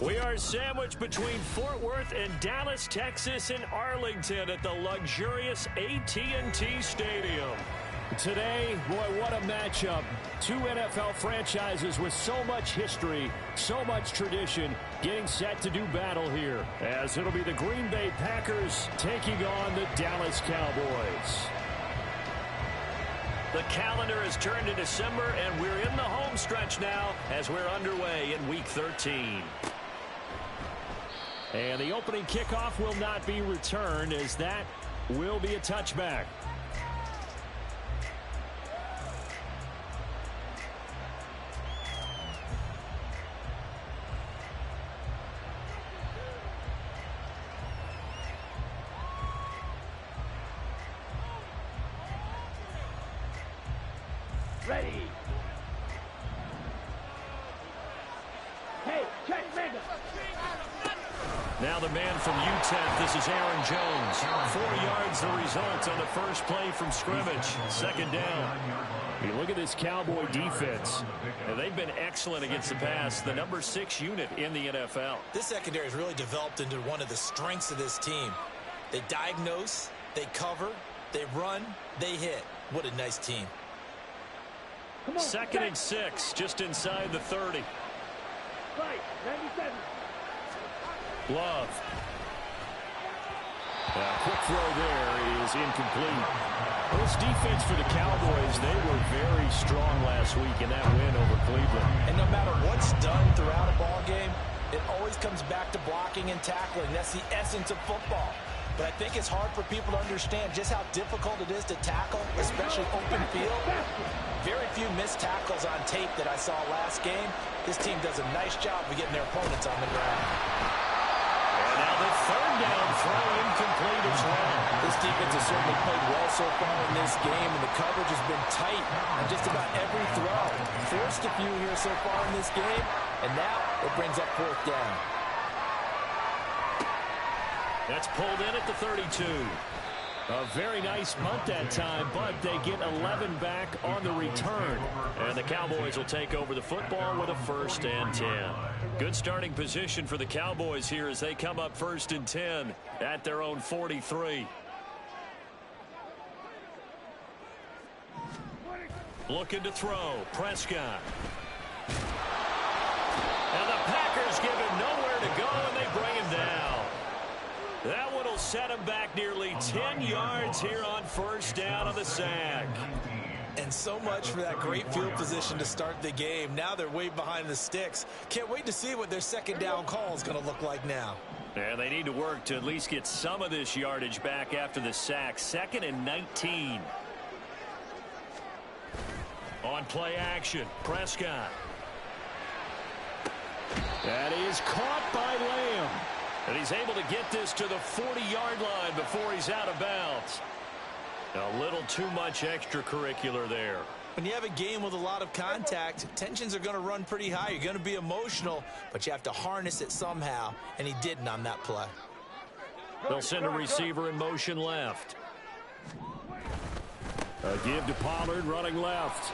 We are sandwiched between Fort Worth and Dallas, Texas, and Arlington at the luxurious AT&T Stadium. Today, boy, what a matchup. Two NFL franchises with so much history, so much tradition, getting set to do battle here, as it'll be the Green Bay Packers taking on the Dallas Cowboys. The calendar has turned to December, and we're in the home stretch now as we're underway in Week 13. And the opening kickoff will not be returned, as that will be a touchback. Ready. Hey, check, Mega. Now the man from UTEP, this is Aaron Jones. 4 yards the result on the first play from scrimmage. Second down. You look at this Cowboy defense. And they've been excellent against the pass, the number 6 unit in the NFL. This secondary has really developed into one of the strengths of this team. They diagnose, they cover, they run, they hit. What a nice team. Second and 6, just inside the 30. Right, 97. Love. Quick throw there is incomplete. This defense for the Cowboys, they were very strong last week in that win over Cleveland. And no matter what's done throughout a ball game, it always comes back to blocking and tackling. That's the essence of football. But I think it's hard for people to understand just how difficult it is to tackle, especially open field. Very few missed tackles on tape that I saw last game. This team does a nice job of getting their opponents on the ground. And now the third down throw incomplete as well. This defense has certainly played well so far in this game, and the coverage has been tight on just about every throw. Forced a few here so far in this game, and now it brings up fourth down. That's pulled in at the 32. A very nice punt that time, but they get 11 back on the return. And the Cowboys will take over the football with a 1st and 10. Good starting position for the Cowboys here as they come up 1st and 10 at their own 43. Looking to throw. Prescott. And the Packers give him nowhere to go, and they bring him down. That one will set him back nearly 10 yards here on 1st down on the sack. And so much for that great field position to start the game. Now they're way behind the sticks. Can't wait to see what their second down call is going to look like now. And they need to work to at least get some of this yardage back after the sack. 2nd and 19. On play action, Prescott. That is caught by Lamb. And he's able to get this to the 40-yard line before he's out of bounds. A little too much extracurricular there. When you have a game with a lot of contact, tensions are going to run pretty high. You're going to be emotional, but you have to harness it somehow, and he didn't on that play. They'll send a receiver in motion left. A give to Pollard running left.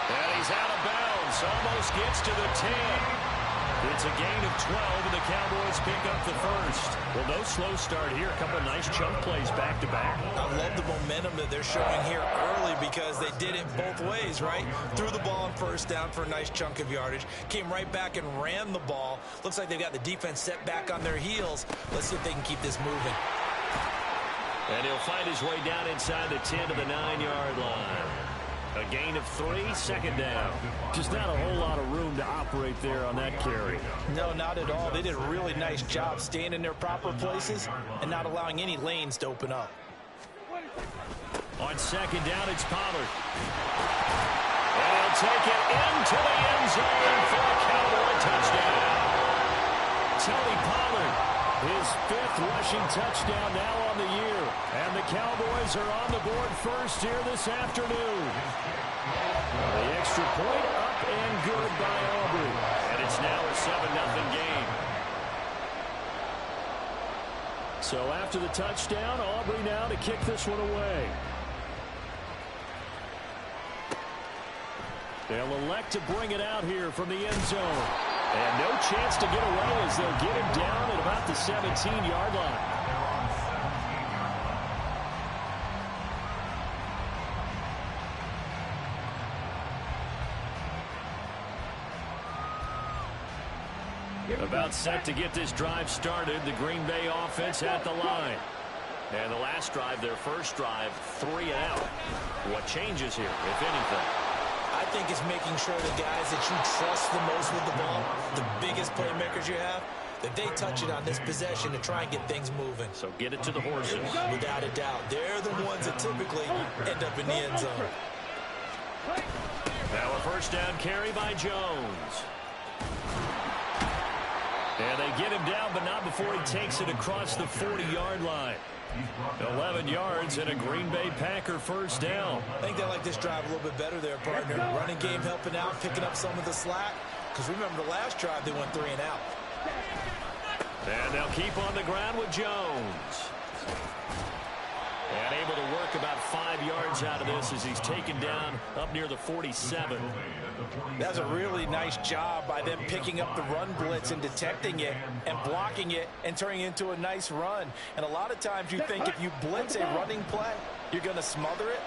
And he's out of bounds. Almost gets to the 10. It's a gain of 12, and the Cowboys pick up the 1st. Well, no slow start here. A couple of nice chunk plays back-to-back. I love the momentum that they're showing here early because they did it both ways, right? Threw the ball on 1st down for a nice chunk of yardage. Came right back and ran the ball. Looks like they've got the defense set back on their heels. Let's see if they can keep this moving. And he'll find his way down inside the 10 to the 9-yard line. A gain of 3, 2nd down. Just not a whole lot of room to operate there on that carry. No, not at all. They did a really nice job staying in their proper places and not allowing any lanes to open up. On 2nd down, it's Pollard. And he'll take it into the end zone for a Cowboy touchdown. Tony Pollard, his 5th rushing touchdown now on the year. And the Cowboys are on the board first here this afternoon. The extra point up and good by Aubrey. And it's now a 7-0 game. So after the touchdown, Aubrey now to kick this one away. They'll elect to bring it out here from the end zone. And no chance to get away as they'll get him down at about the 17-yard line. About set to get this drive started. The Green Bay offense at the line. And the last drive, their first drive, 3 and out. What changes here, if anything? I think it's making sure the guys that you trust the most with the ball, the biggest playmakers you have, that they touch it on this possession to try and get things moving. So get it to the horses. Without a doubt. They're the ones that typically end up in the end zone. Now a first down carry by Jones. And they get him down, but not before he takes it across the 40-yard line. 11 yards and a Green Bay Packer first down. I think they like this drive a little bit better there, partner. Running game helping out, picking up some of the slack. Because remember the last drive, they went 3 and out. And they'll keep on the ground with Jones. And able to work about 5 yards out of this as he's taken down up near the 47. That's a really nice job by them picking up the run blitz and detecting it and blocking it and turning it into a nice run. And a lot of times you think if you blitz a running play, you're going to smother it.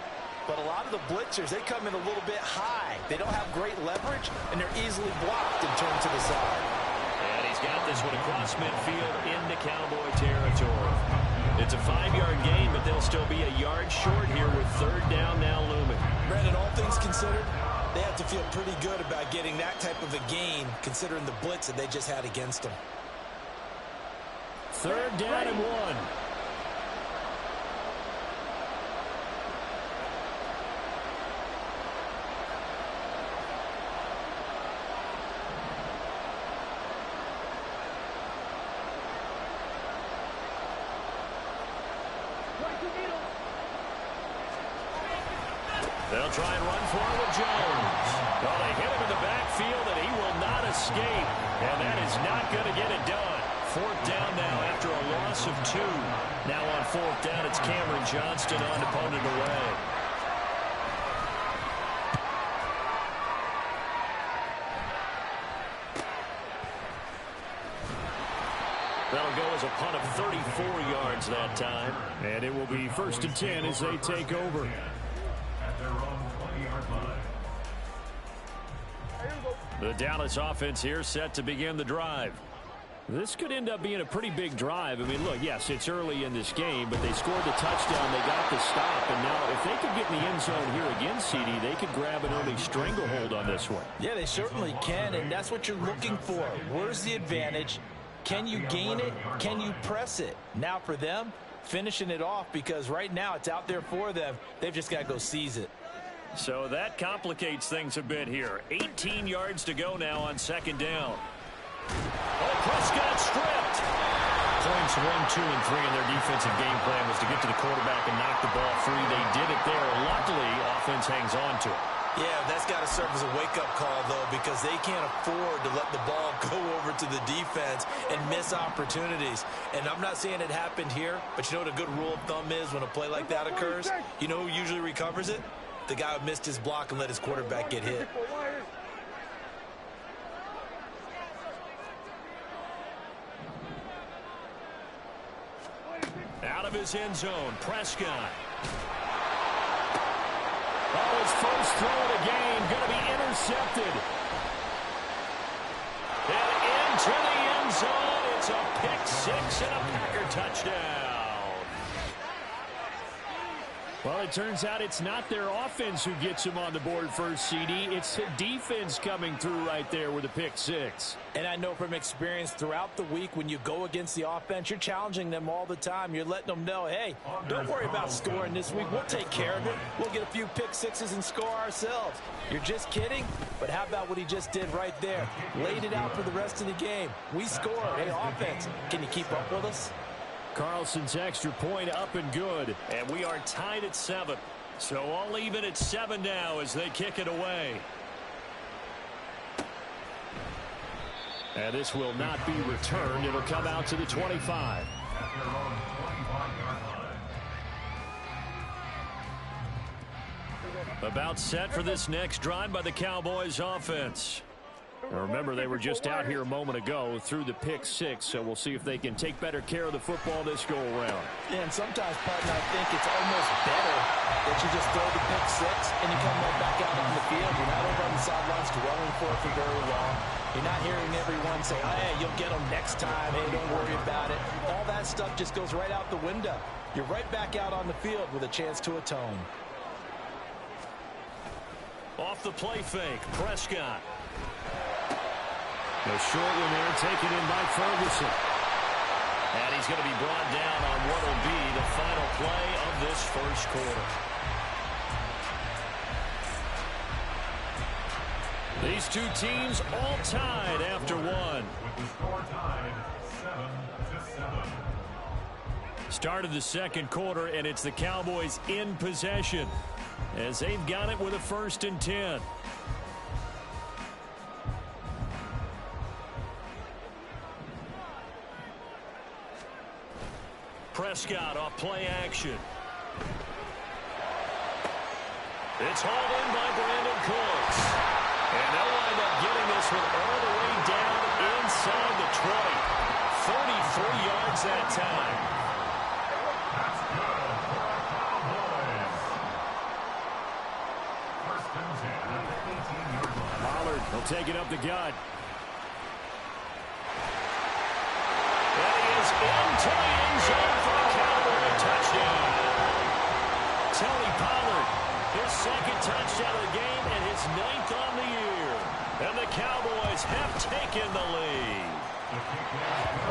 But a lot of the blitzers, they come in a little bit high. They don't have great leverage, and they're easily blocked and turned to the side. And he's got this one across midfield into Cowboy territory. It's a 5-yard gain, but they'll still be a yard short here with third down now looming. Brandon, all things considered, they have to feel pretty good about getting that type of a gain, considering the blitz that they just had against them. Third down and 1. They'll try and run for it with Jones. Well, they hit him in the backfield, and he will not escape. And that is not going to get it done. Fourth down now after a loss of 2. Now on fourth down, it's Cameron Johnston on to punt it away. That'll go as a punt of 34 yards that time. And it will be first and 10 as they take over. The Dallas offense here set to begin the drive. This could end up being a pretty big drive. I mean, look, yes, it's early in this game, but they scored the touchdown. They got the stop. And now if they could get in the end zone here again, CD, they could grab an early stranglehold on this one. Yeah, they certainly can, and that's what you're looking for. Where's the advantage? Can you gain it? Can you press it? Now for them, finishing it off, because right now it's out there for them. They've just got to go seize it. So that complicates things a bit here. 18 yards to go now on second down. Oh, Prescott stripped. Points 1, 2, and 3 in their defensive game plan was to get to the quarterback and knock the ball free. They did it there. Luckily, offense hangs on to it. Yeah, that's got to serve as a wake-up call, though, because they can't afford to let the ball go over to the defense and miss opportunities. And I'm not saying it happened here, but you know what a good rule of thumb is when a play like that occurs? You know who usually recovers it? The guy who missed his block and let his quarterback get hit. Out of his end zone, Prescott. Oh, his first throw of the game going to be intercepted. And into the end zone. It's a pick 6 and a Packer touchdown. Well, it turns out it's not their offense who gets him on the board first, CD. It's the defense coming through right there with a pick 6. And I know from experience throughout the week, when you go against the offense, you're challenging them all the time. You're letting them know, hey, don't worry about scoring this week. We'll take care of it. We'll get a few pick 6s and score ourselves. You're just kidding? But how about what he just did right there? Laid it out for the rest of the game. We score. Hey, offense, can you keep up with us? Carlson's extra point up and good. And we are tied at 7. So all even at 7 now as they kick it away. And this will not be returned. It'll come out to the 25. About set for this next drive by the Cowboys offense. Now remember, they were just out here a moment ago through the pick six, so we'll see if they can take better care of the football this go-around. Yeah, and sometimes, partner, I think it's almost better that you just throw the pick six and you come right back out into the field. You're not over on the sidelines dwelling for it for very long. You're not hearing everyone say, oh, hey, you'll get them next time. Hey, don't worry about it. All that stuff just goes right out the window. You're right back out on the field with a chance to atone. Off the play fake, Prescott. A short one there, taken in by Ferguson. And he's going to be brought down on what will be the final play of this first quarter. These two teams all tied after one. With the score tied 7-7. Start of the second quarter, and it's the Cowboys in possession as they've got it with a 1st and 10. Prescott off play action. It's hauled in by Brandon Cooks. And they'll wind up getting this one all the way down inside the 20. 33 yards that time. That's good for our Cowboys. 1st and 10 at the 18-yard line. Pollard will take it up the gut. And he is into the end zone for a Cowboy touchdown. Tony Pollard, his 2nd touchdown of the game and his 9th on the year. And the Cowboys have taken the lead.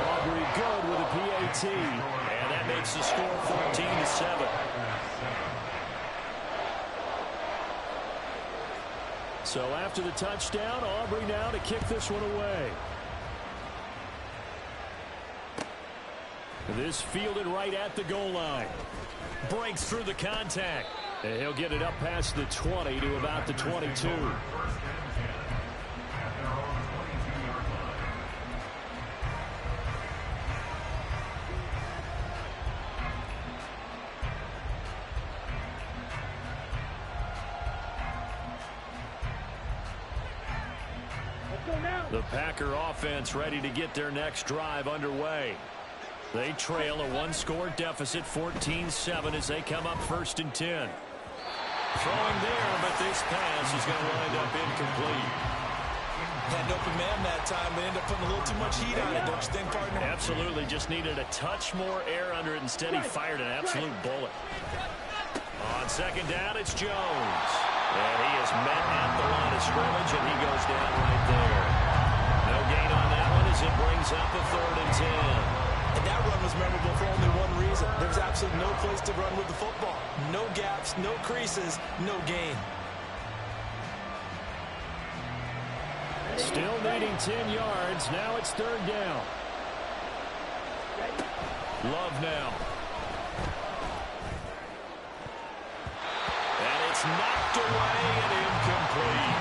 Aubrey good with a PAT. And that makes the score 14-7. So after the touchdown, Aubrey now to kick this one away. This fielded right at the goal line. Breaks through the contact. And he'll get it up past the 20 to about the 22. 1st and 10 at their own 22-yard line. Let's go now. The Packer offense ready to get their next drive underway. They trail a 1-score deficit, 14-7, as they come up 1st and 10. Throwing there, but this pass is going to wind up incomplete. Had an open man that time, but ended up putting a little too much heat on it, don't you think, partner? Absolutely, just needed a touch more air under it. Instead, he fired an absolute bullet. On 2nd down, it's Jones. And he is met at the line of scrimmage, and he goes down right there. No gain on that one as it brings up a 3rd and 10. And that run was memorable for only one reason. There was absolutely no place to run with the football. No gaps, no creases, no gain. Still needing 10 yards. Now it's 3rd down. Love now. And it's knocked away and incomplete.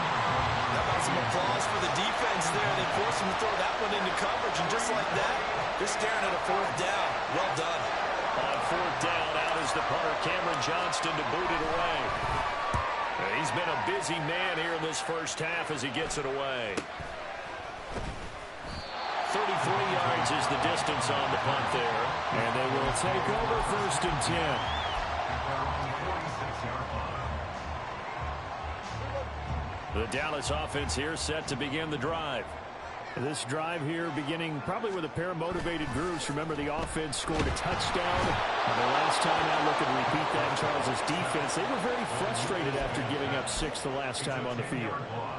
How about some applause for the defense there? They forced him to throw that one into coverage, and just like that, they're staring at a 4th down. Well done. On 4th down, out is the punter, Cameron Johnston, to boot it away. And he's been a busy man here in this first half as he gets it away. 33 yards is the distance on the punt there. And they will take over 1st and 10. The Dallas offense here set to begin the drive. This drive here beginning probably with a pair of motivated groups. Remember, the offense scored a touchdown. And the last time out, look and repeat that, Charles' defense. They were very frustrated after giving up 6 the last time on the field.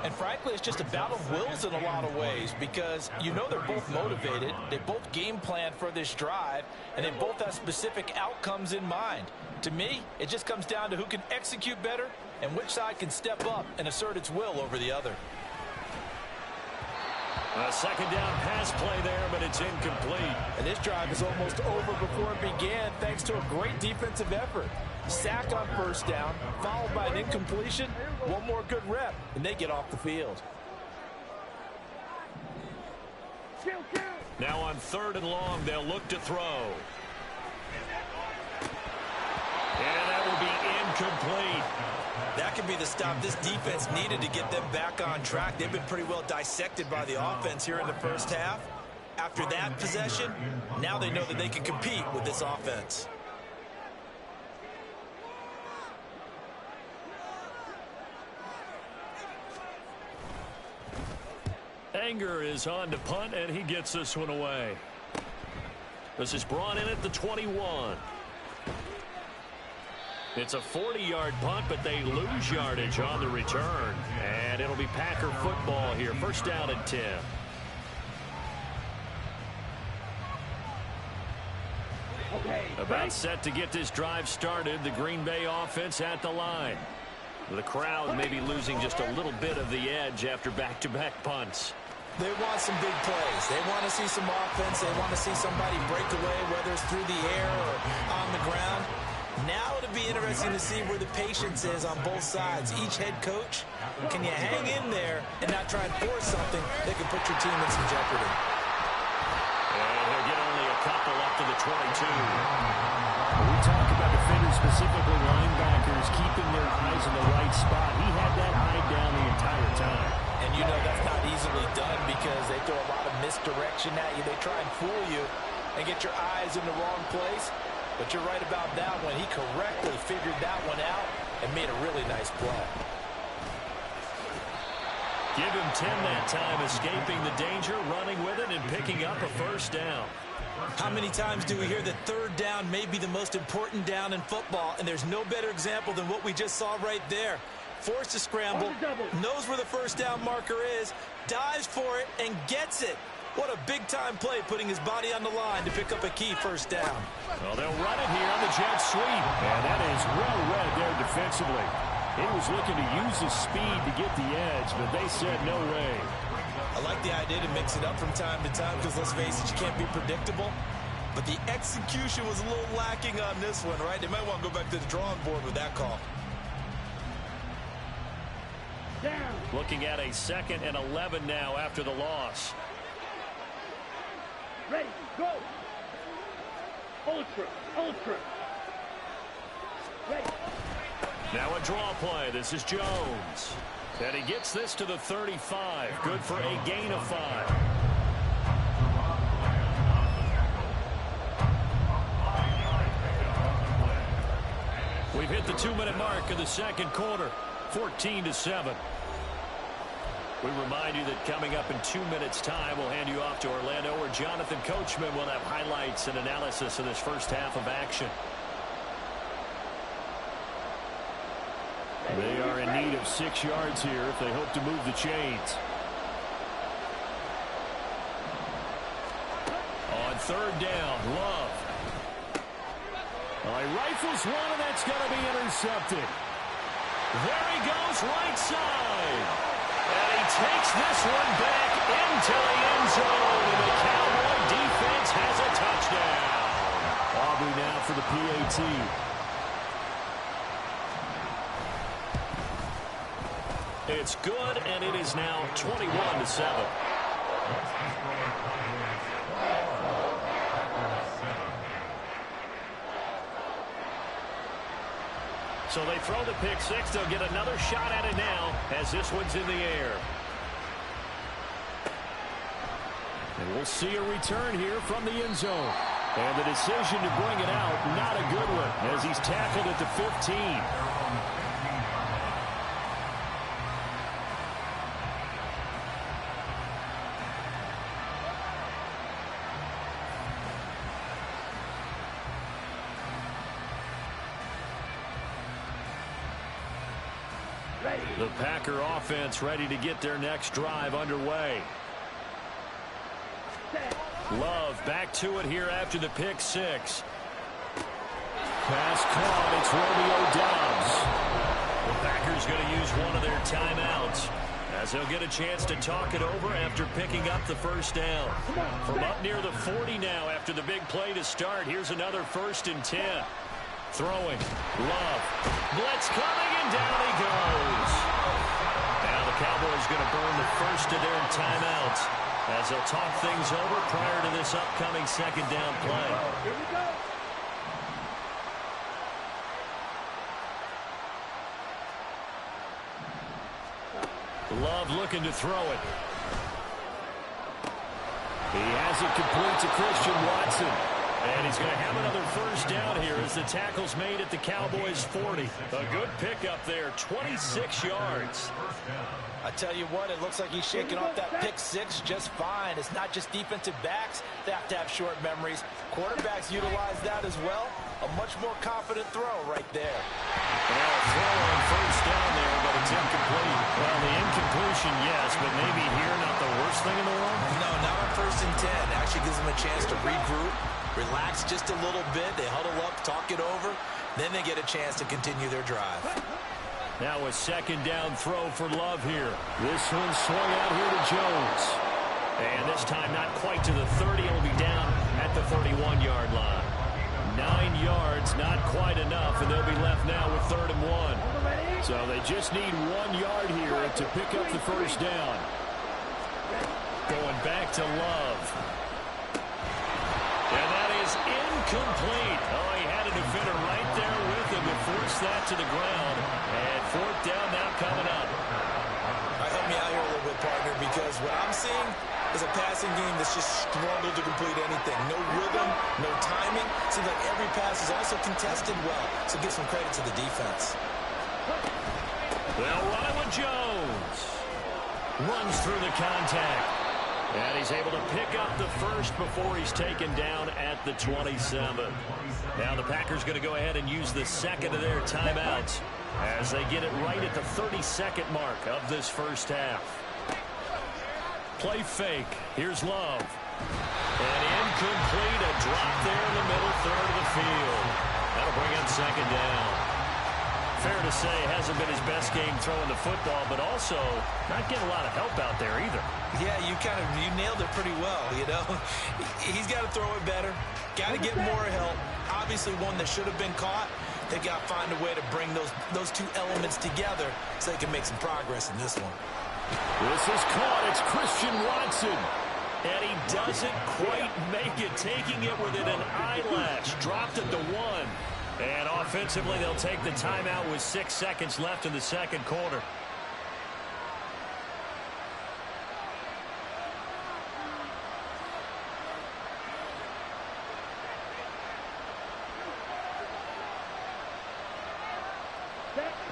And frankly, it's just a battle of wills in a lot of ways, because you know they're both motivated. They both game plan for this drive, and they both have specific outcomes in mind. To me, it just comes down to who can execute better and which side can step up and assert its will over the other. A 2nd down pass play there, but it's incomplete. And this drive is almost over before it began, thanks to a great defensive effort. Sack on 1st down, followed by an incompletion. One more good rep, and they get off the field. Now on 3rd and long, they'll look to throw. And that will be incomplete. That could be the stop this defense needed to get them back on track. They've been pretty well dissected by the offense here in the first half. After that possession, now they know that they can compete with this offense. Anger is on to punt, and he gets this one away. This is brought in at the 21. It's a 40-yard punt, but they lose yardage on the return. And it'll be Packer football here. First down and 10. About set to get this drive started. The Green Bay offense at the line. The crowd may be losing just a little bit of the edge after back-to-back punts. They want some big plays. They want to see some offense. They want to see somebody break away, whether it's through the air or on the ground. Now it'll be interesting to see where the patience is on both sides. Each head coach, can you hang in there and not try and force something that can put your team in some jeopardy? And he'll get only a couple up to the 22. We talk about defenders, specifically linebackers, keeping their eyes in the right spot. He had that eye down the entire time. And you know that's not easily done because they throw a lot of misdirection at you. They try and fool you and get your eyes in the wrong place. But you're right about that one. He correctly figured that one out and made a really nice play. Give him 10 that time, escaping the danger, running with it, and picking up a first down. How many times do we hear that third down may be the most important down in football, and there's no better example than what we just saw right there. Forced to scramble, knows where the first down marker is, dives for it, and gets it. What a big-time play, putting his body on the line to pick up a key first down. Well, they'll run it here on the jet sweep. And that is well read there defensively. He was looking to use his speed to get the edge, but they said no way. I like the idea to mix it up from time to time because, let's face it, you can't be predictable. But the execution was a little lacking on this one, right? They might want to go back to the drawing board with that call. Down. Looking at a 2nd and 11 now after the loss. Ready, go. Ultra. Ready. Now a draw play. This is Jones. And he gets this to the 35. Good for a gain of 5. We've hit the 2-minute mark of the second quarter. 14-7. We remind you that coming up in 2 minutes' time, we'll hand you off to Orlando, where Jonathan Coachman will have highlights and analysis of this first half of action. They are in need of 6 yards here if they hope to move the chains. On third down, Love. He rifles one, and that's going to be intercepted. There he goes, right side. And he takes this one back into the end zone. And the Cowboy defense has a touchdown. Aubrey now for the PAT. It's good, and it is now 21-7. So they throw the pick six. They'll get another shot at it now as this one's in the air. And we'll see a return here from the end zone. And the decision to bring it out, not a good one, as he's tackled at the 15. The Packer offense ready to get their next drive underway. Love back to it here after the pick six. Pass caught. It's Romeo Doubs. The Packers going to use one of their timeouts as they'll get a chance to talk it over after picking up the first down. From up near the 40 now after the big play to start. Here's another 1st and 10. Throwing. Love. Blitz coming, and down he goes. Now the Cowboys going to burn the first of their timeouts as they'll talk things over prior to this upcoming 2nd down play. Here we go. Love looking to throw it. He has it complete to Christian Watson. And he's going to have another first down here as the tackle's made at the Cowboys' 40. A good pickup there, 26 yards. I tell you what, it looks like he's shaking off that pick six just fine. It's not just defensive backs that have to have short memories. Quarterbacks utilize that as well. A much more confident throw right there. Well, a throw on first down there, but it's incomplete. Well, the incompletion, yes, but maybe here not the worst thing in the world? No, not on 1st and 10. Actually gives them a chance to regroup, relax just a little bit. They huddle up, talk it over. Then they get a chance to continue their drive. Now a second down throw for Love here. This one swung out here to Jones. And this time not quite to the 30. It'll be down at the 31-yard line. 9 yards, not quite enough, and they'll be left now with 3rd and 1. So they just need 1 yard here to pick up the first down. Going back to Love. And that is incomplete. Oh, he had a defender right there with him to force that to the ground. And 4th down now coming up. Help me out here a little bit, partner, because what I'm seeing is a passing game that's just struggled to complete anything. No rhythm, no timing. Seems like every pass is also contested well. So give some credit to the defense. They'll run it with Jones. Runs through the contact. And he's able to pick up the first before he's taken down at the 27. Now the Packers going to go ahead and use the second of their timeouts as they get it right at the 32nd mark of this first half. Play fake. Here's Love. And incomplete. A drop there in the middle third of the field. That'll bring up second down. Fair to say, hasn't been his best game throwing the football, but also not getting a lot of help out there either. Yeah, you nailed it pretty well, you know. He's got to throw it better. Got to get more help. Obviously one that should have been caught. They got to find a way to bring those two elements together so they can make some progress in this one. This is caught. It's Christian Watson. And he doesn't quite make it, taking it within an eyelash. Dropped it to 1. And offensively, they'll take the timeout with 6 seconds left in the second quarter.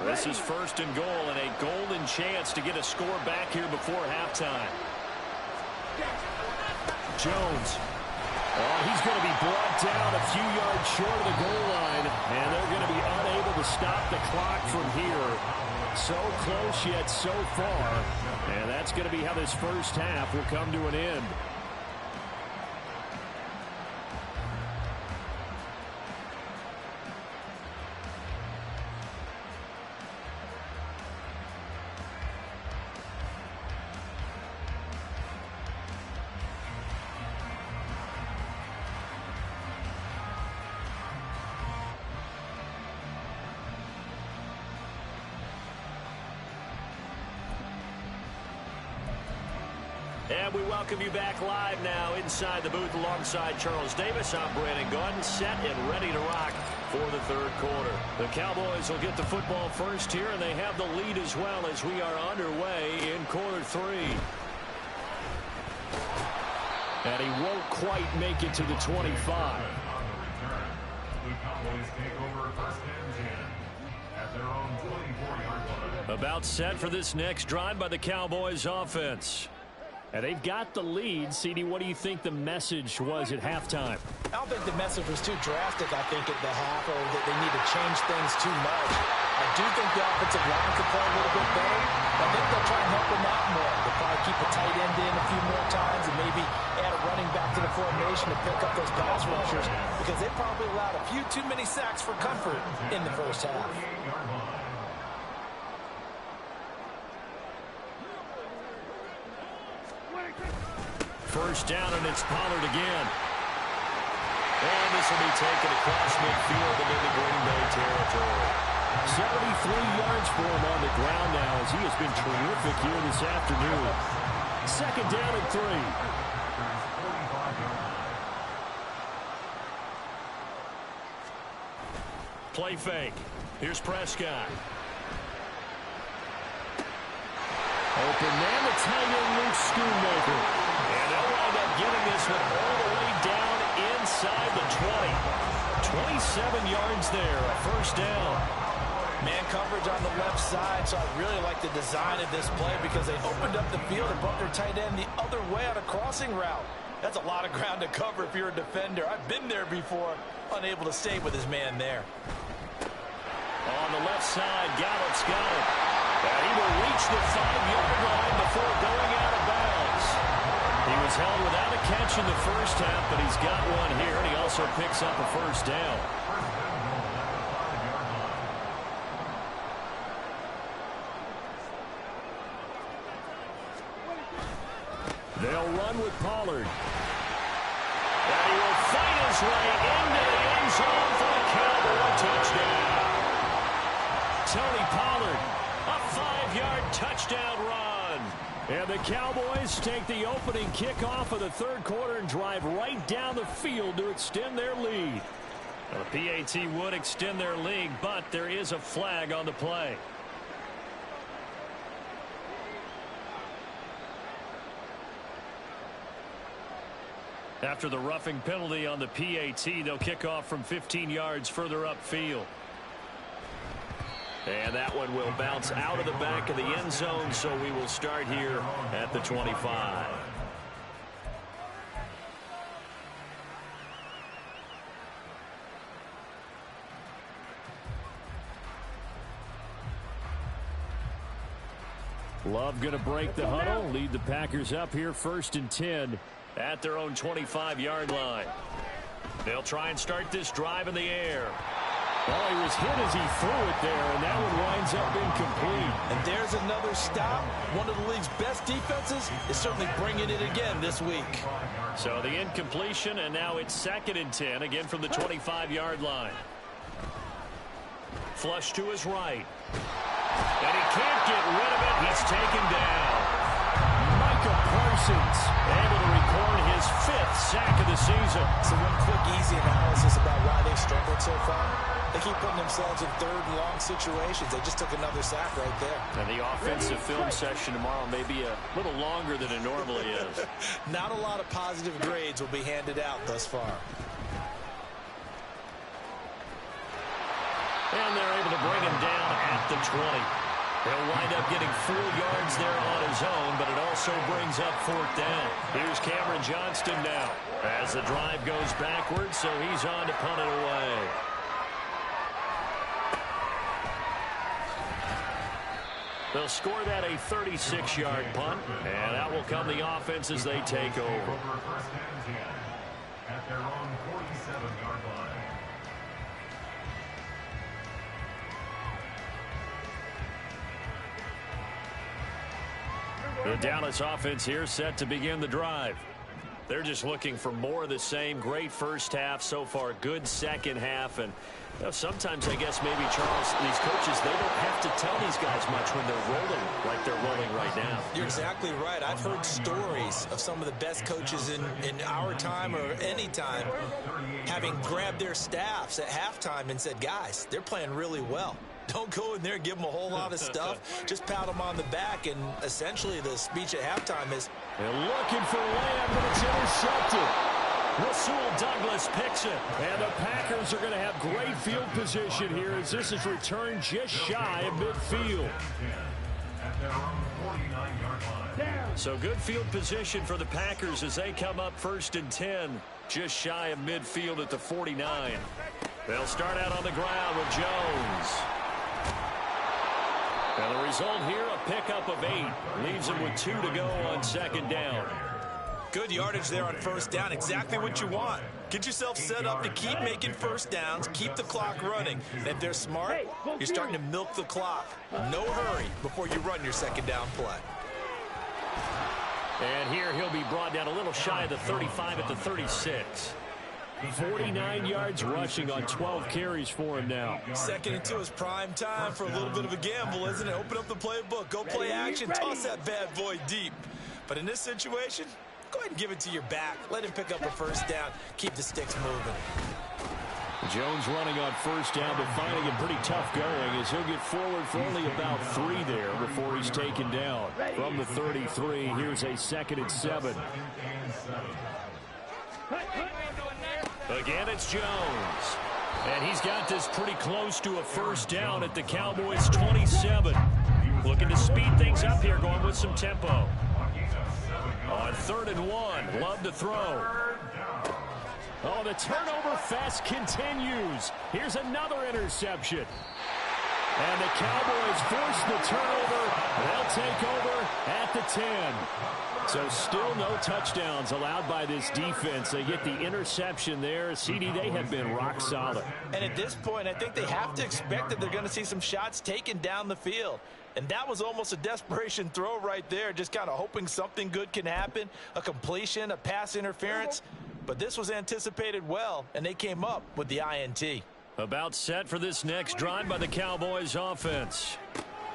This is 1st and goal and a golden chance to get a score back here before halftime. Jones. Oh, he's going to be brought down a few yards short of the goal line, and they're going to be unable to stop the clock from here. So close yet so far, and that's going to be how this first half will come to an end. And we welcome you back live now inside the booth alongside Charles Davis. I'm Brandon Gordon, set and ready to rock for the third quarter. The Cowboys will get the football first here, and they have the lead as well as we are underway in quarter 3. And he won't quite make it to the 25. The Cowboys take over 1st and 10 at their own 24-yard line. About set for this next drive by the Cowboys offense. And they've got the lead. CD, what do you think the message was at halftime? I don't think the message was too drastic, I think, at the half, or that they need to change things too much. I do think the offensive line could play a little bit better. I think they'll try and help them out more. They'll probably keep a tight end in a few more times and maybe add a running back to the formation to pick up those pass rushers, because they probably allowed a few too many sacks for comfort in the first half. First down, and it's Pollard again. And this will be taken across midfield and into Green Bay territory. 73 yards for him on the ground now, as he has been terrific here this afternoon. Second down and 3. Play fake. Here's Prescott. Open man, the tight end, Luke Schoonmaker. And they'll wind up getting this one all the way down inside the 20. 27 yards there, a first down. Man coverage on the left side, so I really like the design of this play because they opened up the field and brought their tight end the other way on a crossing route. That's a lot of ground to cover if you're a defender. I've been there before, unable to save with his man there. On the left side, Gallup's got it. And he will reach the 5-yard line before going out of bounds. He was held without a catch in the first half, but he's got one here, and he also picks up a first down. They'll run with Pollard. And he will fight his way into the end zone for a Cowboy touchdown. Tony Pollard, a 5-yard touchdown run. And the Cowboys take the opening kickoff of the third quarter and drive right down the field to extend their lead. Well, the PAT would extend their lead, but there is a flag on the play. After the roughing penalty on the PAT, they'll kick off from 15 yards further upfield. And that one will bounce out of the back of the end zone, so we will start here at the 25. Love going to break the huddle, lead the Packers up here 1st and 10 at their own 25-yard line. They'll try and start this drive in the air. Well, he was hit as he threw it there, and that one winds up incomplete. And there's another stop. One of the league's best defenses is certainly bringing it again this week. So the incompletion, and now it's 2nd and 10, again from the 25-yard line. Flush to his right. And he can't get rid of it. He's taken down. Micah Parsons able to record his 5th sack of the season. So one quick, easy analysis about why they've struggled so far. They keep putting themselves in 3rd and long situations. They just took another sack right there. And the offensive film session tomorrow may be a little longer than it normally is. Not a lot of positive grades will be handed out thus far. And they're able to bring him down at the 20. He'll wind up getting 4 yards there on his own, but it also brings up 4th down. Here's Cameron Johnston now as the drive goes backwards, so he's on to punt it away. They'll score that a 36-yard punt, and that will come the offense as they take over. At their own 47-yard line. The Dallas offense here set to begin the drive. They're just looking for more of the same. Great first half so far. Good second half. And you know, sometimes, I guess, maybe, Charles, these coaches, they don't have to tell these guys much when they're rolling like they're rolling right now. You're exactly right. I've heard stories of some of the best coaches in our time or any time having grabbed their staffs at halftime and said, guys, they're playing really well. Don't go in there and give them a whole lot of stuff. Just pat them on the back, and essentially the speech at halftime is, they're looking for Lamb, but it's intercepted. Rasul Douglas picks it, and the Packers are going to have great field position here as this is returned just shy of midfield. At their own 49-yard line. So good field position for the Packers as they come up 1st and 10, just shy of midfield at the 49. They'll start out on the ground with Jones. And the result here, a pickup of 8. Leaves him with 2 to go on 2nd down. good yardage there on 1st down. Exactly what you want. Get yourself set up to keep making 1st downs, keep the clock running. And if they're smart, you're starting to milk the clock. No hurry before you run your 2nd down play. And here he'll be brought down a little shy of the 35 at the 36. 49 yards rushing on 12 carries for him now. 2nd and 2 is prime time for a little bit of a gamble, isn't it? Open up the playbook, go play action, toss that bad boy deep. But in this situation, go ahead and give it to your back. Let him pick up a 1st down. Keep the sticks moving. Jones running on first down, but finding it pretty tough going as he'll get forward for only about 3 there before he's taken down. From the 33, here's a 2nd and 7. Again, it's Jones. And he's got this pretty close to a first down at the Cowboys' 27. Looking to speed things up here, going with some tempo. On 3rd and 1, Love to throw. Oh, the turnover fest continues. Here's another interception. And the Cowboys force the turnover. They'll take over at the 10. So still no touchdowns allowed by this defense. They get the interception there. CD, they have been rock solid. And at this point, I think they have to expect that they're going to see some shots taken down the field. And that was almost a desperation throw right there, just kind of hoping something good can happen, a completion, a pass interference. But this was anticipated well, and they came up with the INT. About set for this next drive by the Cowboys offense.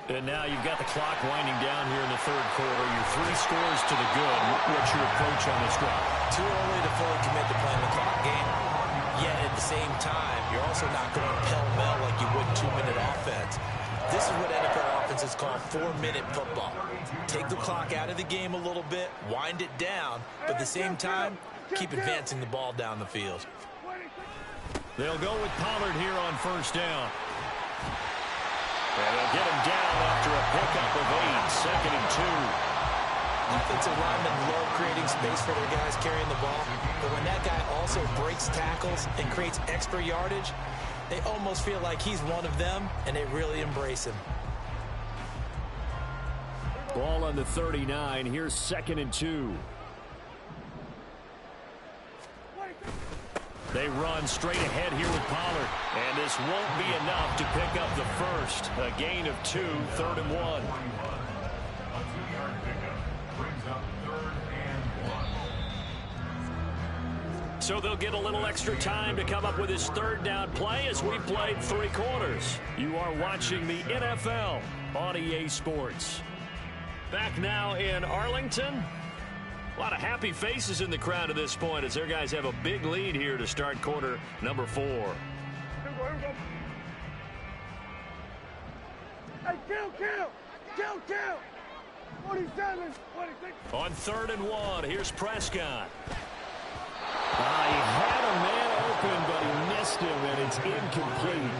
And now you've got the clock winding down here in the 3rd quarter. You're 3 scores to the good. What's your approach on this drive? Too early to fully commit to playing the clock game. Yet at the same time, you're also not going pell-mell like you would 2-minute offense. This is what NFL offenses call 4-minute football. Take the clock out of the game a little bit, wind it down, but at the same time, keep advancing the ball down the field. They'll go with Pollard here on first down. And they'll get him down after a pickup of 8, 2nd and 2. Offensive linemen love creating space for their guys carrying the ball, but when that guy also breaks tackles and creates extra yardage, they almost feel like he's one of them, and they really embrace him. Ball on the 39. Here's 2nd and 2. They run straight ahead here with Pollard. And this won't be enough to pick up the first. A gain of 2, 3rd and 1. A 2-yard pickup brings up 3rd and 1. So they'll get a little extra time to come up with his 3rd down play as we played 3 quarters. You are watching the NFL on EA Sports. Back now in Arlington. A lot of happy faces in the crowd at this point as their guys have a big lead here to start quarter number 4. Hey, kill! 47, 46. On 3rd and 1, here's Prescott. He had a man open, but he missed him, and it's incomplete.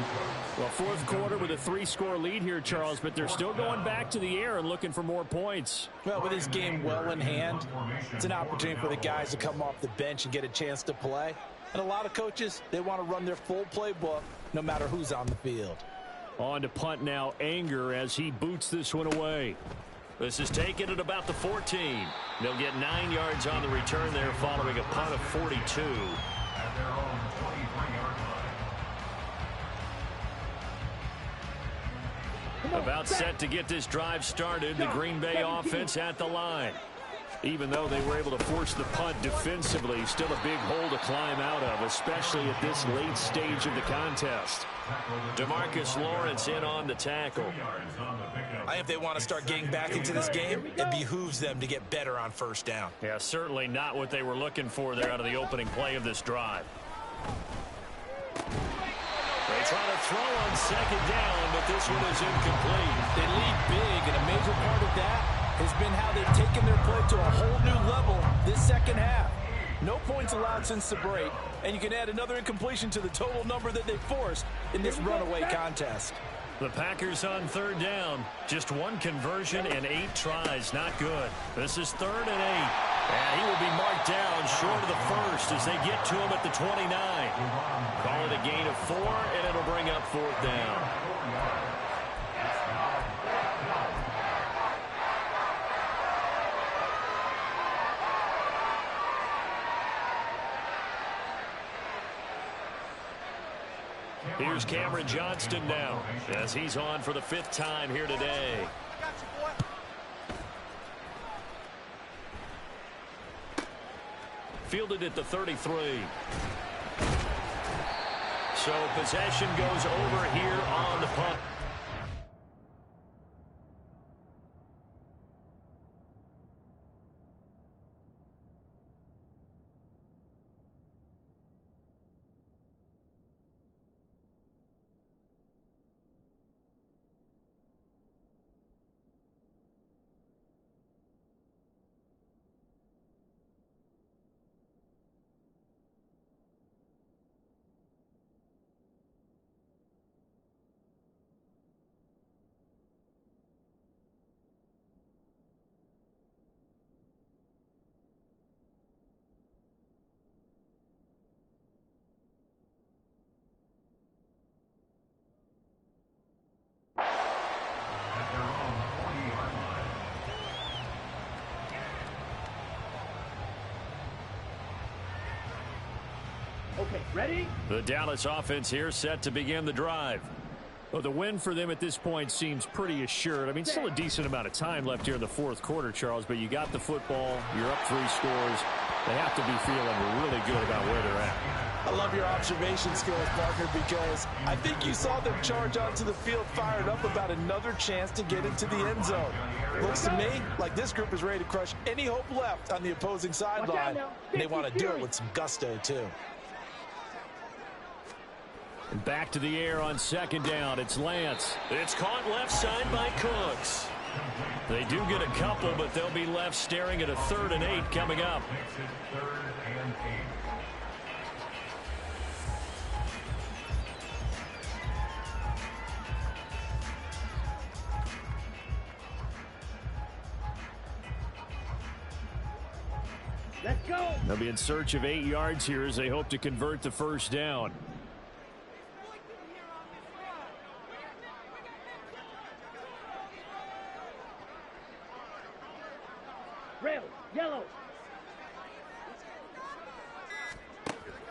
Well, 4th quarter with a 3-score lead here, Charles, but they're still going back to the air and looking for more points. Well, with this game well in hand, it's an opportunity for the guys to come off the bench and get a chance to play. And a lot of coaches, they want to run their full playbook no matter who's on the field. On to punt now, Anger, as he boots this one away. This is taken at about the 14. They'll get 9 yards on the return there following a punt of 42. At their own 23-yard line. About set to get this drive started. The Green Bay offense at the line. Even though they were able to force the punt defensively, still a big hole to climb out of, especially at this late stage of the contest. DeMarcus Lawrence in on the tackle. I think if they want to start getting back into this game, it behooves them to get better on first down. Yeah, certainly not what they were looking for there out of the opening play of this drive. They try to throw on 2nd down, but this one is incomplete. They lead big, and a major part of that has been how they've taken their play to a whole new level this 2nd half. No points allowed since the break, and you can add another incompletion to the total number that they forced in this runaway contest. The Packers on 3rd down. Just 1 conversion and 8 tries. Not good. This is 3rd and 8. And he will be marked down short of the first as they get to him at the 29. Call it a gain of 4, and it'll bring up 4th down. Here's Cameron Johnston now as he's on for the 5th time here today. Fielded at the 33. So possession goes over here on the punt. Okay, ready? The Dallas offense here set to begin the drive. Well, the win for them at this point seems pretty assured. I mean, still a decent amount of time left here in the fourth quarter, Charles, but you got the football, you're up 3 scores. They have to be feeling really good about where they're at. I love your observation skills, partner, because I think you saw them charge onto the field fired up about another chance to get into the end zone. Looks to me like this group is ready to crush any hope left on the opposing sideline, and they want to do it with some gusto, too. And back to the air on second down. It's Lance. It's caught left side by Cooks. They do get a couple, but they'll be left staring at a 3rd and 8 coming up. Let's go. They'll be in search of 8 yards here as they hope to convert the first down. Red, yellow.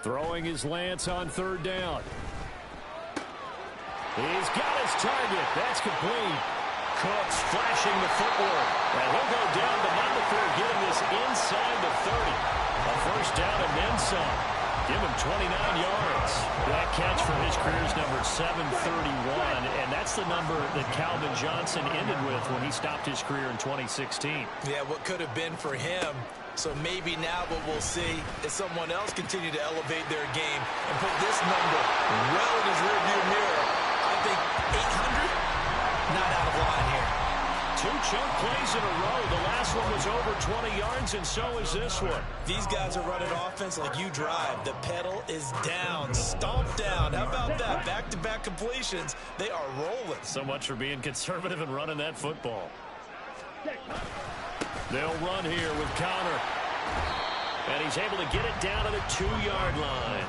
Throwing his Lance on 3rd down. He's got his target. That's complete. Cooks flashing the footwork. And he'll go down to number 4, getting this inside the 30. A first down and then some. Give him 29 yards. That catch for his career's number 731, and that's the number that Calvin Johnson ended with when he stopped his career in 2016. Yeah, what could have been for him. So maybe now what we'll see is someone else continue to elevate their game and put this number well in his rearview mirror. I think 800, not out of line here. 2 chunk plays in a row. The last one was over 20 yards, and so is this one. These guys are running offense like you drive. The pedal is down, stomped down. How about that? Back-to-back completions. They are rolling. So much for being conservative and running that football. They'll run here with Connor. And he's able to get it down to the 2-yard line.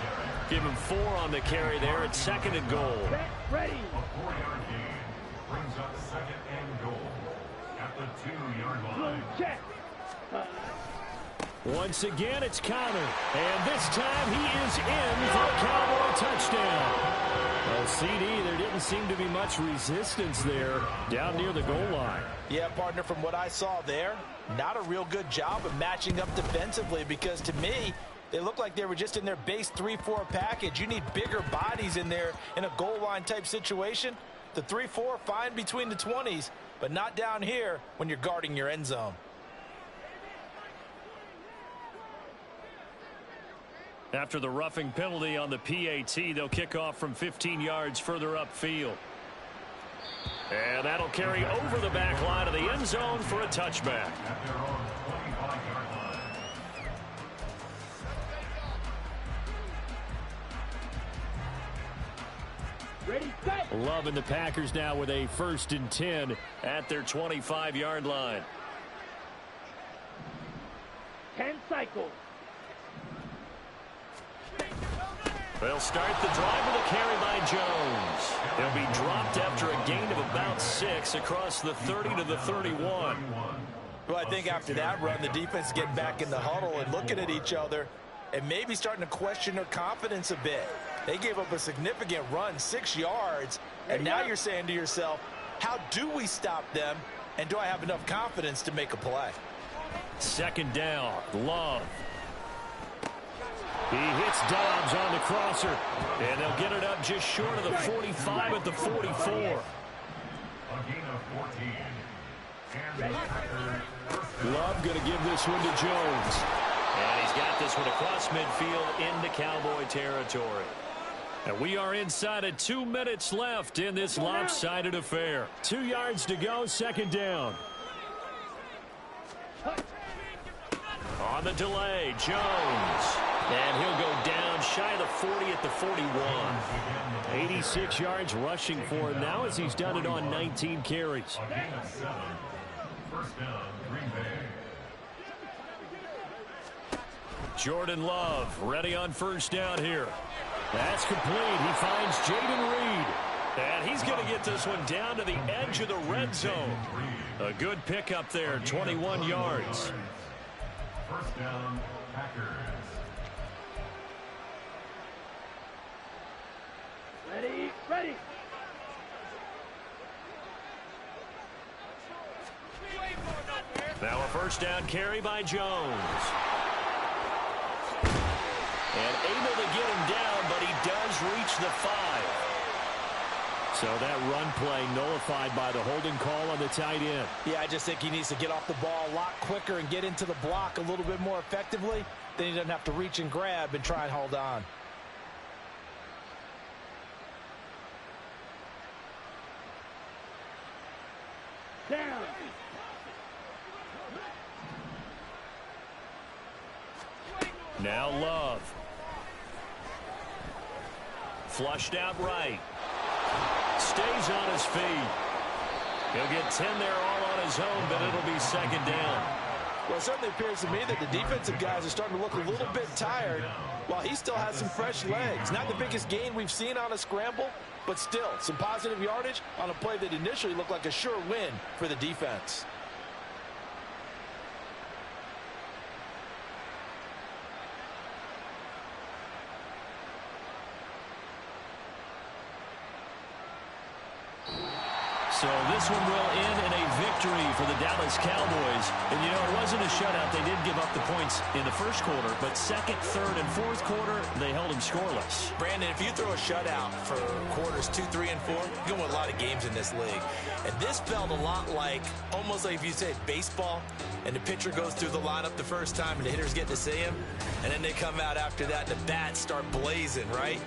Give him 4 on the carry there at 2nd and goal. Ready. A 4-yard gain brings up 2nd and goal at the 2-yard line. Check. Once again, it's Connor. And this time he is in for a Cowboy touchdown. Well, CD, there didn't seem to be much resistance there down near the goal line. Yeah, partner, from what I saw there, not a real good job of matching up defensively, because to me, they looked like they were just in their base 3-4 package. You need bigger bodies in there in a goal line type situation. The 3-4, fine between the 20s, but not down here when you're guarding your end zone. After the roughing penalty on the PAT, they'll kick off from 15 yards further upfield. And that'll carry over the back line of the end zone for a touchback. At their own 25-yard line. Ready, set. Loving the Packers now with a 1st and 10 at their 25-yard line. 10 cycles. They'll start the drive with a carry by Jones. He'll be dropped after a gain of about 6 across the 30 to the 31. Well, I think after that run, the defense is getting back in the huddle and looking at each other and maybe starting to question their confidence a bit. They gave up a significant run, 6 yards, and now you're saying to yourself, how do we stop them, and do I have enough confidence to make a play? 2nd down, Love. He hits Dobbs on the crosser, and they'll get it up just short of the 45 at the 44. A gain of 14. And the Packers. Love going to give this one to Jones. And he's got this one across midfield into Cowboy territory. And we are inside of 2 minutes left in this lopsided affair. 2 yards to go, 2nd down. On the delay, Jones. And he'll go down shy of the 40 at the 41. 86 yards rushing for him now as he's done it on 19 carries. A gain of 7. First down, Green Bay. Jordan Love ready on 1st down here. That's complete. He finds Jaden Reed. And he's going to get this one down to the edge of the red zone. A good pickup there, 21 yards. First down, Packers. Ready, ready. Now a first down carry by Jones. And able to get him down, but he does reach the 5. So that run play nullified by the holding call on the tight end. Yeah, I just think he needs to get off the ball a lot quicker and get into the block a little bit more effectively. Then he doesn't have to reach and grab and try and hold on. Down. Now Love. Flushed out right. Stays on his feet. He'll get 10 there all on his own, but it'll be second down. Well, it certainly appears to me that the defensive guys are starting to look a little bit tired while he still has some fresh legs. Not the biggest gain we've seen on a scramble, but still some positive yardage on a play that initially looked like a sure win for the defense. So this one will end in a victory for the Dallas Cowboys. And, you know, it wasn't a shutout. They did give up the points in the first quarter, but second, third, and fourth quarter, they held them scoreless. Brandon, if you throw a shutout for quarters 2, 3, and 4, you're going to win a lot of games in this league. And this felt a lot like, almost like if you said baseball, and the pitcher goes through the lineup the first time, and the hitters get to see him, and then they come out after that, and the bats start blazing, right?